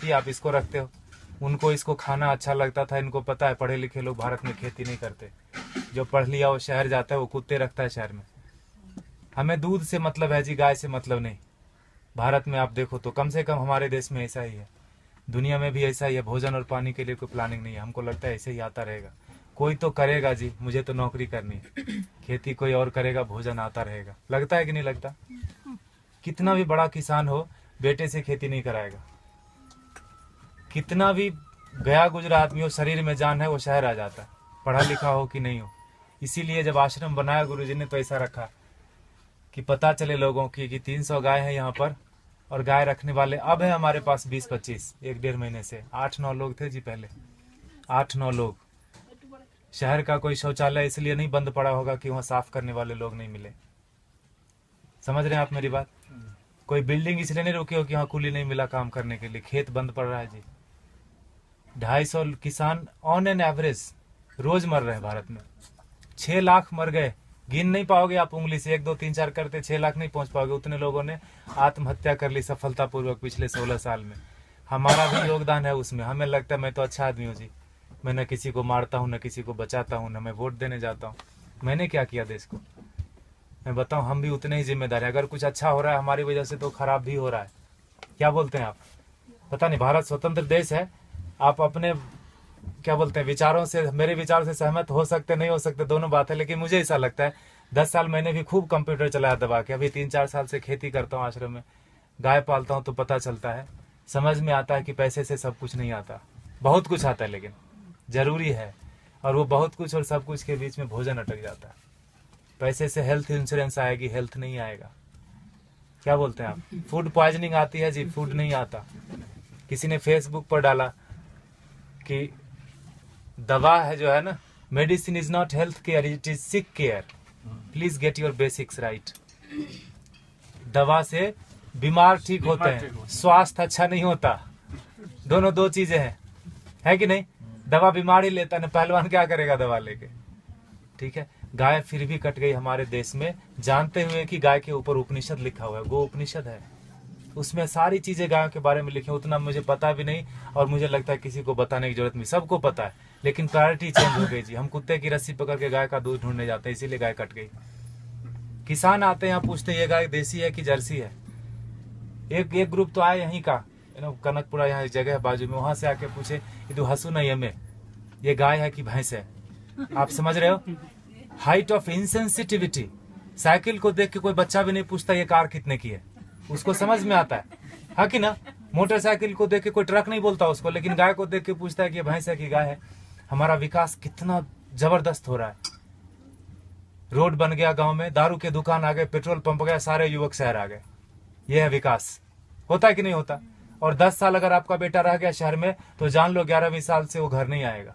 खेती, आप इसको रखते हो। उनको इसको खाना अच्छा लगता था, इनको पता है पढ़े लिखे लोग भारत में खेती नहीं करते। जो पढ़ लिया वो शहर जाता है, वो कुत्ते रखता है शहर में। हमें दूध से मतलब है जी, गाय से मतलब नहीं। भारत में आप देखो तो कम से कम हमारे देश में ऐसा ही है, दुनिया में भी ऐसा ही है। भोजन और पानी के लिए कोई प्लानिंग नहीं है। हमको लगता है ऐसे ही आता रहेगा। कोई तो करेगा जी, मुझे तो नौकरी करनी है, खेती कोई और करेगा, भोजन आता रहेगा। लगता है कि नहीं लगता? कितना भी बड़ा किसान हो, बेटे से खेती नहीं कराएगा। कितना भी गया गुजरा आदमी हो, शरीर में जान है, वो शहर आ जाता है, पढ़ा लिखा हो कि नहीं हो। इसीलिए जब आश्रम बनाया गुरुजी ने तो ऐसा रखा कि पता चले लोगों की कि 300 गाय है यहाँ पर, और गाय रखने वाले अब है हमारे पास 20-25, 1-1.5 महीने से 8-9 लोग थे जी पहले, 8-9 लोग। शहर का कोई शौचालय इसलिए नहीं बंद पड़ा होगा कि वहाँ साफ करने वाले लोग नहीं मिले। समझ रहे हैं आप मेरी बात? कोई बिल्डिंग इसलिए नहीं रुकी हो कि वहाँ कूली नहीं मिला काम करने के लिए, खेत बंद पड़ रहा है जी। 250 किसान ऑन एन एवरेज रोज मर रहे हैं भारत में। 6 लाख मर गए, गिन नहीं पाओगे आप उंगली से, 1 2 3 4 करते 6 लाख नहीं पहुंच पाओगे। उतने लोगों ने आत्महत्या कर ली सफलतापूर्वक पिछले 16 साल में। हमारा भी योगदान है उसमें। हमें लगता है मैं तो अच्छा आदमी हूँ जी, मैं न किसी को मारता हूँ, न किसी को बचाता हूँ, न मैं वोट देने जाता हूँ। मैंने क्या किया देश को? मैं बताऊँ, हम भी उतने ही जिम्मेदार हैं। अगर कुछ अच्छा हो रहा है हमारी वजह से तो खराब भी हो रहा है। क्या बोलते हैं आप? पता नहीं, भारत स्वतंत्र देश है, आप अपने क्या बोलते हैं विचारों से, मेरे विचारों से सहमत हो सकते नहीं हो सकते, दोनों बात है। लेकिन मुझे ऐसा लगता है, 10 साल मैंने भी खूब कंप्यूटर चलाया दबा के। अभी 3-4 साल से खेती करता हूँ आश्रम में, गाय पालता हूँ, तो पता चलता है, समझ में आता है कि पैसे से सब कुछ नहीं आता। बहुत कुछ आता है लेकिन जरूरी है, और वो बहुत कुछ और सब कुछ के बीच में भोजन अटक जाता है। पैसे से हेल्थ इंश्योरेंस आएगी, हेल्थ नहीं आएगा। क्या बोलते हैं आप? फूड पॉइजनिंग आती है जी, फूड नहीं आता। किसी ने फेसबुक पर डाला कि दवा है जो है ना, medicine is not health care, it is sick care, please get your basics right. दवा से बीमार ठीक होते हैं, स्वास्थ्य अच्छा नहीं होता। दोनों दो चीजें हैं, है कि नहीं? दवा बीमार ही लेता है, पहलवान क्या करेगा दवा लेके? ठीक है, गाय फिर भी कट गई हमारे देश में, जानते हुए कि गाय के ऊपर उपनिषद लिखा हुआ है, गो उपनिषद है, उसमें सारी चीजें गायों के बारे में लिखी। उतना मुझे पता भी नहीं, और मुझे लगता है किसी को बताने की जरूरत नहीं, सबको पता है। लेकिन प्रायोरिटी चेंज हो गई जी। हम कुत्ते की रस्सी पकड़ के गाय का दूध ढूंढने जाते हैं, इसीलिए गाय कट गई। किसान आते हैं यहाँ, पूछते हैं ये गाय देसी है कि जर्सी है। एक ग्रुप तो आए यहीं का, कनकपुरा, यहाँ एक जगह है बाजू में, वहां से आके पूछे ये तो हसू नहीं हमें, ये गाय है कि भैंस है? आप समझ रहे हो? Height of insensitivity. साइकिल को देख के कोई बच्चा भी नहीं पूछता ये कार कितने की है, उसको समझ में आता है कि ना? मोटरसाइकिल को देख के कोई ट्रक नहीं बोलता उसको, लेकिन गाय को देख के पूछता है कि ये भैंस है कि गाय है। हमारा विकास कितना जबरदस्त हो रहा है। रोड बन गया गांव में, दारू के दुकान आ गए, पेट्रोल पंप गया, सारे युवक शहर आ गए। यह है विकास। होता है कि नहीं होता? और 10 साल अगर आपका बेटा रह गया शहर में, तो जान लो 11वीं साल से वो घर नहीं आएगा।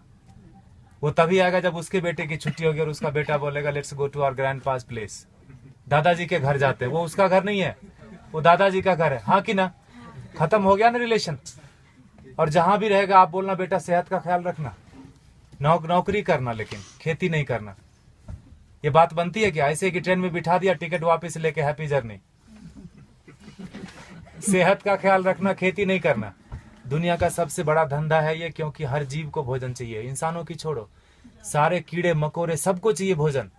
वो तभी आएगा जब उसके बेटे की छुट्टी होगी और उसका बेटा बोलेगा let's go to our grandpa's place. दादाजी के घर जाते हैं, वो उसका घर नहीं है, वो दादाजी का घर है। हाँ कि ना? खत्म हो गया ना रिलेशन। और जहां भी रहेगा आप बोलना बेटा सेहत का ख्याल रखना, नौकरी करना, लेकिन खेती नहीं करना। ये बात बनती है क्या? ऐसे कि ट्रेन में बिठा दिया, टिकट वापस लेके हैप्पी जर्नी। सेहत का ख्याल रखना, खेती नहीं करना। दुनिया का सबसे बड़ा धंधा है ये, क्योंकि हर जीव को भोजन चाहिए। इंसानों की छोड़ो, सारे कीड़े मकोड़े सबको चाहिए भोजन।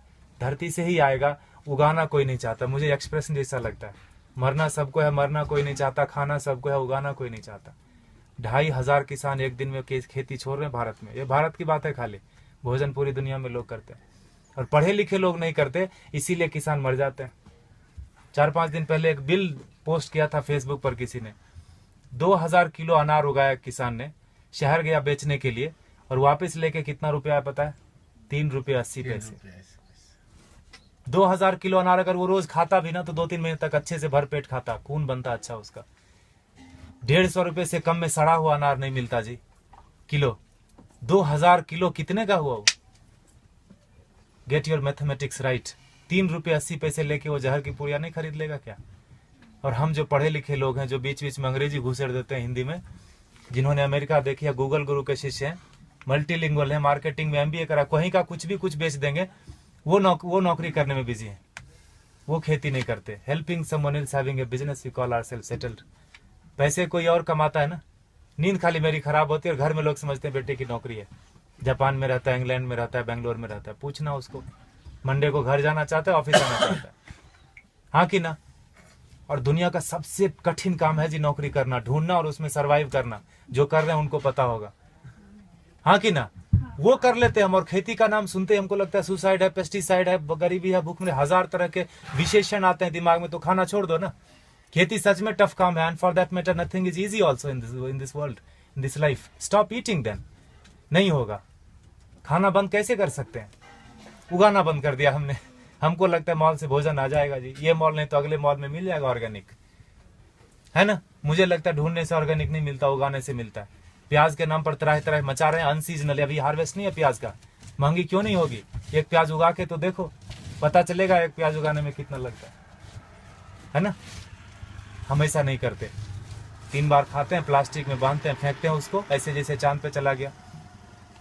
धरती से ही आएगा, उगाना कोई नहीं चाहता। मुझे एक्सप्रेशन जैसा लगता है, मरना सबको है, मरना कोई नहीं चाहता, खाना सबको है, उगाना कोई नहीं चाहता। 2,500 किसान एक दिन में खेती छोड़ रहे हैं भारत में। ये भारत की बात है खाली, भोजन पूरी दुनिया में लोग करते हैं, और पढ़े लिखे लोग नहीं करते, इसीलिए किसान मर जाते हैं। 4-5 दिन पहले एक बिल पोस्ट किया था फेसबुक पर किसी ने, 2000 किलो अनार उगाया किसान ने, शहर गया बेचने के लिए, और वापस लेके कितना रुपया है पता है? 3 रुपये 80 पैसे। 2000 किलो अनार अगर वो रोज खाता भी ना, तो 2-3 महीने तक अच्छे से भर पेट खाता, खून बनता अच्छा उसका। 150 रुपए से कम में सड़ा हुआ अनार नहीं मिलता जी किलो। 2000 किलो कितने का हुआ वो? Get your mathematics right. 3 रुपये 80 पैसे लेके वो जहर की पुड़िया नहीं खरीद लेगा क्या? और हम जो पढ़े लिखे लोग हैं, जो बीच बीच में अंग्रेजी घुसेड़ देते हैं हिंदी में, जिन्होंने अमेरिका देखी है, गूगल गुरु के शिष्य हैं, मल्टीलिंगुअल है, मार्केटिंग में MBA करा, कहीं का कुछ भी कुछ बेच देंगे, वो नौकरी करने में बिजी है, वो खेती नहीं करते। Helping someone else having a business we call ourselves settled. पैसे कोई और कमाता है ना, नींद खाली मेरी खराब होती है और घर में लोग समझते हैं बेटे की नौकरी है, जापान में रहता है, इंग्लैंड में रहता है, बेंगलोर में रहता है। पूछना उसको, मंडे को घर जाना चाहता है, ऑफिस आना चाहता है, हाँ कि ना। और दुनिया का सबसे कठिन काम है जी नौकरी करना, ढूंढना और उसमें सरवाइव करना। जो कर रहे हैं उनको पता होगा, हाँ कि ना। वो कर लेते हैं हम, और खेती का नाम सुनते हमको लगता है सुसाइड है, पेस्टिसाइड है, गरीबी है, भूख में, हजार तरह के विशेषण आते हैं दिमाग में। तो खाना छोड़ दो ना। खेती सच में टफ काम है, and for that matter nothing is easy also in this world, in this life. Stop eating then, नहीं होगा। खाना बंद कैसे कर सकते हैं? उगाना बंद कर दिया हमने। हमको लगता है मॉल से भोजन आ जाएगा जी, ये मॉल नहीं तो अगले मॉल में मिल जाएगा ऑर्गेनिक, है ना। मुझे लगता है ढूंढने से ऑर्गेनिक नहीं मिलता, उगाने से मिलता है। प्याज के नाम पर तरह तरह मचा रहे हैं, अनसीजनल, अभी हार्वेस्ट नहीं है प्याज का। महंगी क्यों नहीं होगी? एक प्याज उगा के तो देखो, पता चलेगा एक प्याज उगाने में कितना लगता है ना। हम ऐसा नहीं करते, 3 बार खाते हैं, प्लास्टिक में बांधते हैं, फेंकते हैं उसको, ऐसे जैसे चांद पे चला गया।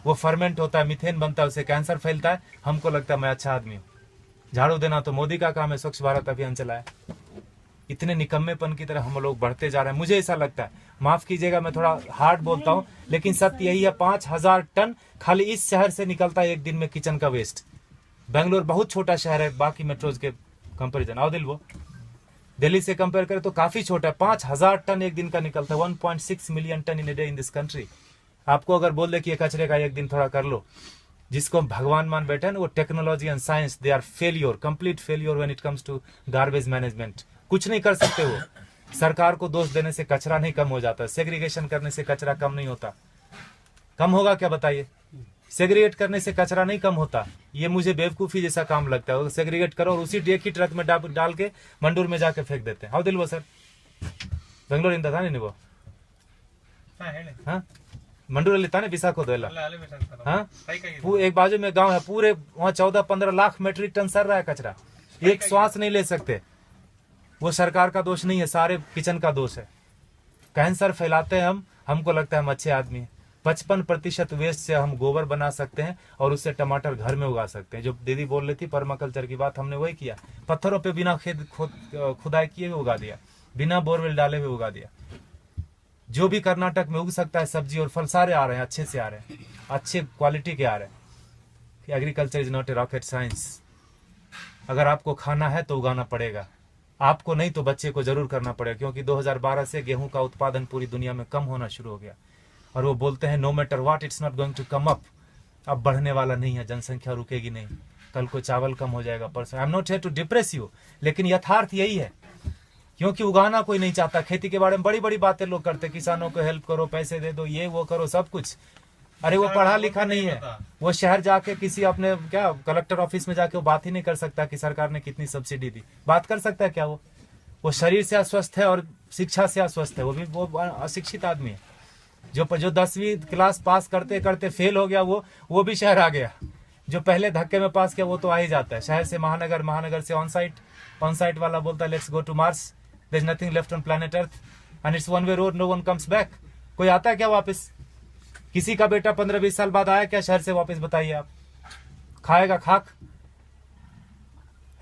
वो फर्मेंट होता है, मीथेन बनता है, उससे कैंसर फैलता है। हमको लगता है मैं अच्छा आदमी हूँ। झाड़ू देना तो मोदी का काम है, स्वच्छ भारत अभियान चलाया। इतने निकम्मेपन की तरह हम लोग बढ़ते जा रहे हैं। मुझे ऐसा लगता है, माफ कीजिएगा मैं थोड़ा हार्ड बोलता हूँ, लेकिन सत्य यही है, 5000 टन खाली इस शहर से निकलता है एक दिन में किचन का वेस्ट। बेंगलोर बहुत छोटा शहर है बाकी मेट्रोज के कंपेरिजन, आओ दिल, वो दिल्ली से कंपेयर करें तो काफी छोटा है। 5000 टन एक दिन का निकलता है, 1.6 million ton in a day in this country. आपको अगर बोल दे कि ये कचरे का एक दिन थोड़ा कर लो, जिसको भगवान मान बैठे हैं ना, वो technology and science, they are failure, complete failure when it comes to garbage management. कुछ नहीं कर सकते वो। सरकार को दोष देने से कचरा नहीं कम हो जाता, सेग्रीगेशन करने से कचरा कम नहीं होता। कम होगा क्या बताइए? सेग्रीगेट करने से कचरा नहीं कम होता। ये मुझे बेवकूफी जैसा काम लगता है। सेग्रीगेट करो और उसी एक ही ट्रक में डाल के मंडूर में जाके फेंक देते हैं। हाँ दिल, वो सर बेंगलोर इंदा था नहीं वो, हाँ मंडूर लेता नहीं विशाखो दो, हाँ एक बाजू में गांव है, पूरे वहाँ 14-15 लाख मेट्रिक टन सर रहा है कचरा, एक श्वास नहीं ले सकते। वो सरकार का दोष नहीं है, सारे किचन का दोष है। कैंसर फैलाते हैं हम, हमको लगता है हम अच्छे आदमी हैं। 55% वेस्ट से हम गोबर बना सकते हैं और उससे टमाटर घर में उगा सकते हैं। जो दीदी बोल रही थी पर्माकल्चर की बात, हमने वही किया। पत्थरों पे बिना खुदाई किए हुए उगा दिया, बिना बोरवेल डाले हुए उगा दिया। जो भी कर्नाटक में उग सकता है सब्जी और फल, सारे आ रहे हैं, अच्छे से आ रहे हैं, अच्छे क्वालिटी के आ रहे हैं। Agriculture is not a rocket science. अगर आपको खाना है तो उगाना पड़ेगा, आपको नहीं तो बच्चे को जरूर करना पड़ेगा। क्योंकि 2012 से गेहूं का उत्पादन पूरी दुनिया में कम होना शुरू हो गया, और वो बोलते हैं no matter what it's not going to come up. अब बढ़ने वाला नहीं है, जनसंख्या रुकेगी नहीं। कल को चावल कम हो जाएगा, परसों। I am not here to depress you, लेकिन यथार्थ यही है। क्योंकि उगाना कोई नहीं चाहता। खेती के बारे में बड़ी बड़ी बातें लोग करते, किसानों को हेल्प करो, पैसे दे दो, ये वो करो, सब कुछ। अरे वो पढ़ा लिखा नहीं है, वो शहर जाके किसी अपने क्या कलेक्टर ऑफिस में जाके वो बात ही नहीं कर सकता कि सरकार ने कितनी सब्सिडी दी। बात कर सकता है क्या? वो शरीर से अस्वस्थ है और शिक्षा से अस्वस्थ है। वो अशिक्षित आदमी है। जो 10वीं क्लास पास करते करते फेल हो गया, वो भी शहर आ गया। जो पहले धक्के में पास किया वो तो आ ही जाता है। शहर से महानगर, महानगर से ऑन साइट वाला बोलता है let's go to Mars, there is nothing left on planet Earth and it's one way road, no one comes back. कोई आता है क्या वापस? किसी का बेटा 15-20 साल बाद आया क्या शहर से वापस? बताइए आप। खाएगा खाक,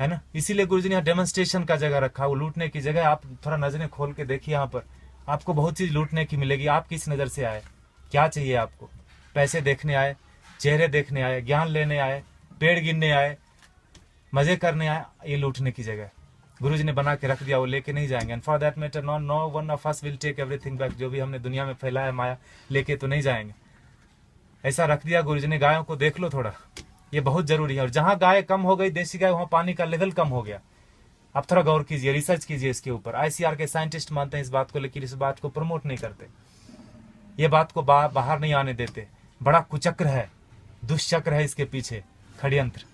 है ना। इसीलिए गुरुजी ने यहाँ डेमोन्स्ट्रेशन का जगह रखा, वो लूटने की जगह। आप थोड़ा नजरें खोल के देखिए, यहाँ पर आपको बहुत चीज लूटने की मिलेगी। आप किस नजर से आए, क्या चाहिए आपको? पैसे देखने आए, चेहरे देखने आए, ज्ञान लेने आए, पेड़ गिनने आए, मजे करने आए? ये लूटने की जगह गुरुजी ने बना के रख दिया, वो लेके नहीं जाएंगे। And for that matter no one of us will take everything back. जो भी हमने दुनिया में फैलाया माया, लेके तो नहीं जाएंगे। ऐसा रख दिया गुरुजी ने। गायों को देख लो थोड़ा, ये बहुत जरूरी है। और जहां गाय कम हो गई, देसी गाय, वहां पानी का लेवल कम हो गया। आप थोड़ा गौर कीजिए, रिसर्च कीजिए इसके ऊपर। आईसीआर के साइंटिस्ट मानते हैं इस बात को, लेकिन इस बात को प्रमोट नहीं करते। ये बात को बाहर नहीं आने देते। बड़ा कुचक्र है, दुष्चक्र है इसके पीछे, षड्यंत्र।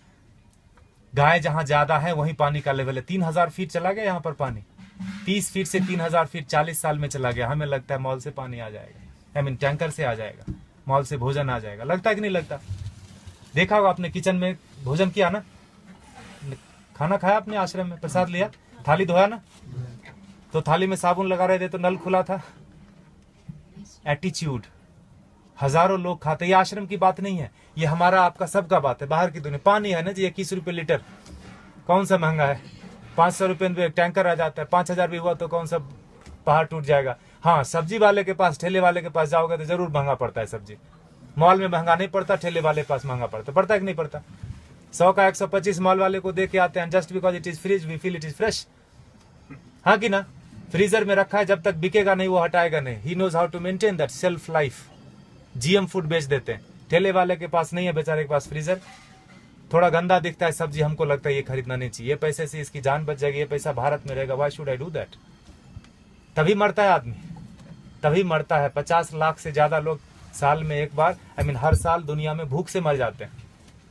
गाय जहां ज्यादा है वहीं पानी का लेवल है। 3000 फीट चला गया यहाँ पर पानी, 30 फीट से 3000 फीट 40 साल में चला गया। हमें लगता है मॉल से पानी आ जाएगा, आई मीन टैंकर से आ जाएगा, मॉल से भोजन आ जाएगा। लगता है कि नहीं लगता? देखा होगा आपने, किचन में भोजन किया ना, खाना खाया आपने, आश्रम में प्रसाद लिया, थाली धोया ना, तो थाली में साबुन लगा रहे थे तो नल खुला था। एटीट्यूड। हजारों लोग खाते। ये आश्रम की बात नहीं है, ये हमारा आपका सबका बात है। बाहर की दुनिया पानी है ना जी, 21 रुपए लीटर, कौन सा महंगा है? 500 रुपए में टैंकर आ जाता है। 5000 भी हुआ तो कौन सा पहाड़ टूट जाएगा? हाँ, सब्जी वाले के पास, ठेले वाले के पास जाओगे तो जरूर महंगा पड़ता है सब्जी। मॉल में महंगा नहीं पड़ता, ठेले वाले के पास महंगा पड़ता है कि नहीं पड़ता? 100 का 125 मॉल वाले को दे के आते हैं, just because it is freeze we feel it is fresh. हाँ कि ना? फ्रीजर में रखा है, जब तक बिकेगा नहीं वो हटाएगा नहीं। He knows how to maintain that shelf life. GM food बेच देते हैं। ठेले वाले के पास नहीं है बेचारे के पास फ्रीजर, थोड़ा गंदा दिखता है सब्जी, हमको लगता है ये खरीदना नहीं चाहिए, ये पैसे से इसकी जान बच जाएगी, ये पैसा भारत में रहेगा, why should I do that? तभी मरता है आदमी, तभी मरता है। 50 लाख से ज्यादा लोग साल में एक बार, हर साल दुनिया में भूख से मर जाते हैं।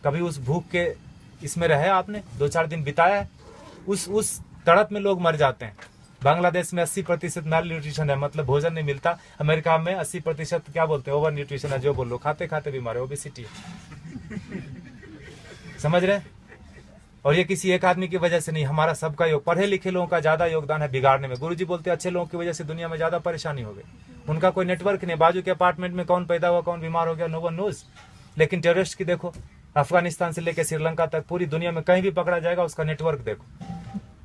कभी उस भूख के इसमें रहे आपने, 2-4 दिन बिताया है, उस तड़प में लोग मर जाते हैं। बांग्लादेश में 80% मैल न्यूट्रिशन है, मतलब भोजन नहीं मिलता। अमेरिका में 80% क्या बोलते हैं, ओवर न्यूट्रिशन है, जो बोलो, खाते खाते बीमार है, ओबेसिटी है। समझ रहे? और ये किसी एक आदमी की वजह से नहीं, हमारा सबका योग, पढ़े लिखे लोगों का ज्यादा योगदान है बिगाड़ने में। गुरुजी बोलते हैं अच्छे लोगों की वजह से दुनिया में ज्यादा परेशानी हो गई। उनका कोई नेटवर्क नहीं, बाजू के अपार्टमेंट में कौन पैदा हुआ, कौन बीमार हो गया, नो वन नोज। लेकिन टेररिस्ट की देखो, अफगानिस्तान से लेकर श्रीलंका तक पूरी दुनिया में कहीं भी पकड़ा जाएगा, उसका नेटवर्क देखो,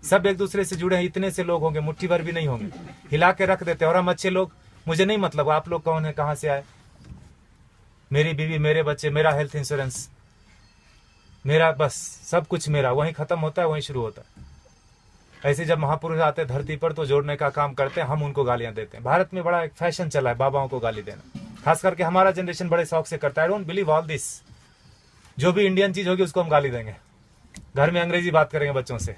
सब एक दूसरे से जुड़े हैं। इतने से लोग होंगे, मुट्ठी भर भी नहीं होंगे, हिला के रख देते हैं। और हम अच्छे लोग, मुझे नहीं मतलब आप लोग कौन है, कहां से आए, मेरी बीवी, मेरे बच्चे, मेरा हेल्थ इंश्योरेंस, मेरा बस सब कुछ मेरा, वहीं खत्म होता है, वहीं शुरू होता है। ऐसे जब महापुरुष आते हैं धरती पर तो जोड़ने का काम करते हैं, हम उनको गालियां देते हैं। भारत में बड़ा एक फैशन चला है बाबाओं को गाली देना, खास करके हमारा जनरेशन बड़े शौक से करता है। I don't believe all this. जो भी इंडियन चीज होगी उसको हम गाली देंगे। घर में अंग्रेजी बात करेंगे बच्चों से,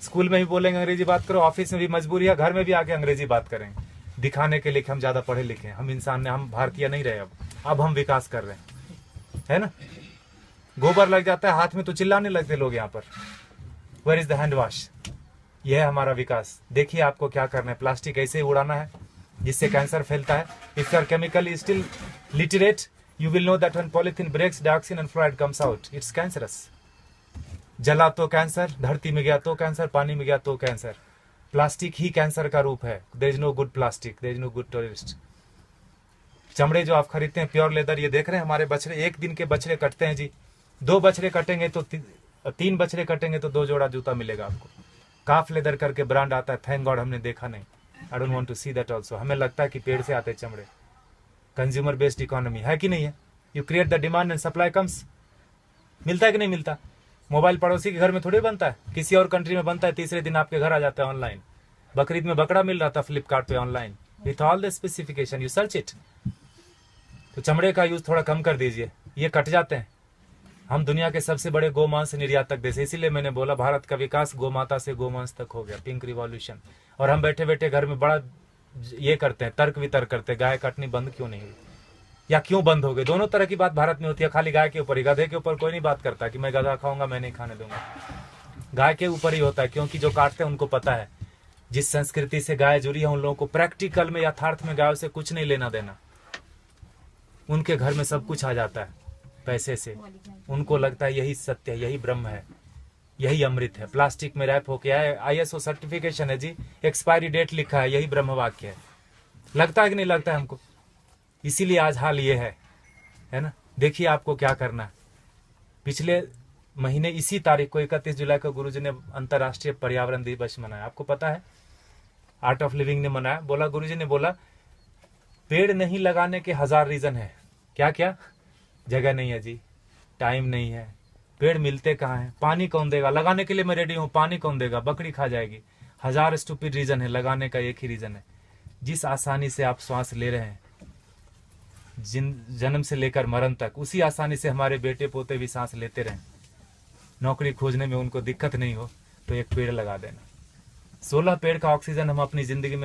स्कूल में भी बोलेंगे अंग्रेजी बात करो, ऑफिस में भी मजबूरी है, घर में भी आके अंग्रेजी बात करेंगे, दिखाने के लिए कि हम ज्यादा पढ़े लिखे हैं, हम इंसान ने, हम भारतीय नहीं रहे। अब हम विकास कर रहे हैं, है ना? गोबर लग जाता है हाथ में तो चिल्लाने लगते लोग यहाँ पर, where is the hand wash? यह है हमारा विकास। देखिए आपको क्या करना है, प्लास्टिक ऐसे ही उड़ाना है जिससे कैंसर फैलता है। If you are chemically still literate, you will know that when polythene breaks, dioxin and fluoride comes out, it's cancerous. जला तो कैंसर, धरती में गया तो कैंसर, पानी में गया तो कैंसर। प्लास्टिक ही कैंसर का रूप है। there is no good plastic, there is no good terrorist। चमड़े जो आप खरीदते हैं प्योर लेदर, ये देख रहे हैं हमारे बछड़े, एक दिन के बछड़े कटते हैं जी। 2 बछड़े कटेंगे तो 3 बछड़े कटेंगे तो 2 जोड़ा जूता मिलेगा आपको। काफ लेदर करके ब्रांड आता है, थैंक गॉड हमने देखा नहीं। I don't want to see that also. हमें लगता है कि पेड़ से आते चमड़े। कंज्यूमर बेस्ड इकोनॉमी है कि नहीं है? You create the demand and supply comes. मिलता है कि नहीं मिलता? मोबाइल पड़ोसी के घर में थोड़ी बनता है, किसी और कंट्री में बनता है, तीसरे दिन आपके घर आ जाता है ऑनलाइन। बकरीद में बकरा मिल रहा था फ्लिपकार्ट पे online, with all the specification, you search it. तो चमड़े का यूज थोड़ा कम कर दीजिए, ये कट जाते हैं। हम दुनिया के सबसे बड़े गोमांस निर्यातक देश, इसीलिए मैंने बोला भारत का विकास गोमाता से गोमांस तक हो गया, पिंक रिवॉल्यूशन। और हम बैठे बैठे घर में बड़ा ये करते हैं, तर्क वितर्क करते हैं, गाय काटनी बंद क्यों नहीं हुई या क्यों बंद हो गई। दोनों तरह की बात भारत में होती है, खाली गाय के ऊपर ही। गधे के ऊपर कोई नहीं बात करता कि मैं गधा खाऊंगा, मैं नहीं खाने दूंगा। गाय के ऊपर ही होता है, क्योंकि जो काटते हैं उनको पता है जिस संस्कृति से गाय जुड़ी है उन लोगों को प्रैक्टिकल में, यथार्थ में गायों से कुछ नहीं लेना देना। उनके घर में सब कुछ आ जाता है पैसे से, उनको लगता है यही सत्य है, यही ब्रह्म है, यही अमृत है। प्लास्टिक में रैप होके आए, ISO सर्टिफिकेशन है जी, एक्सपायरी डेट लिखा है, यही ब्रह्म वाक्य है। लगता है कि नहीं लगता है हमको? इसीलिए आज हाल ये है ना। देखिए आपको क्या करना है। पिछले महीने इसी तारीख को 31 जुलाई को गुरुजी ने अंतर्राष्ट्रीय पर्यावरण दिवस मनाया। आपको पता है, आर्ट ऑफ लिविंग ने मनाया। बोला, गुरुजी ने बोला पेड़ नहीं लगाने के 1000 रीजन है। क्या क्या? जगह नहीं है जी, टाइम नहीं है, पेड़ मिलते कहाँ हैं, पानी कौन देगा, लगाने के लिए मैं रेडी हूँ, पानी कौन देगा, बकरी खा जाएगी। 1000 स्टूपिड रीजन है, लगाने का एक ही रीजन है। जिस आसानी से आप श्वास ले रहे हैं जन्म से लेकर मरण तक, उसी आसानी से हमारे बेटे पोते भी सांस लेते रहें। नौकरी खोजने में उनको दिक्कत नहीं हो तो एक पेड़ लगा देना। 16 पेड़ का ऑक्सीजन हम अपनी जिंदगी में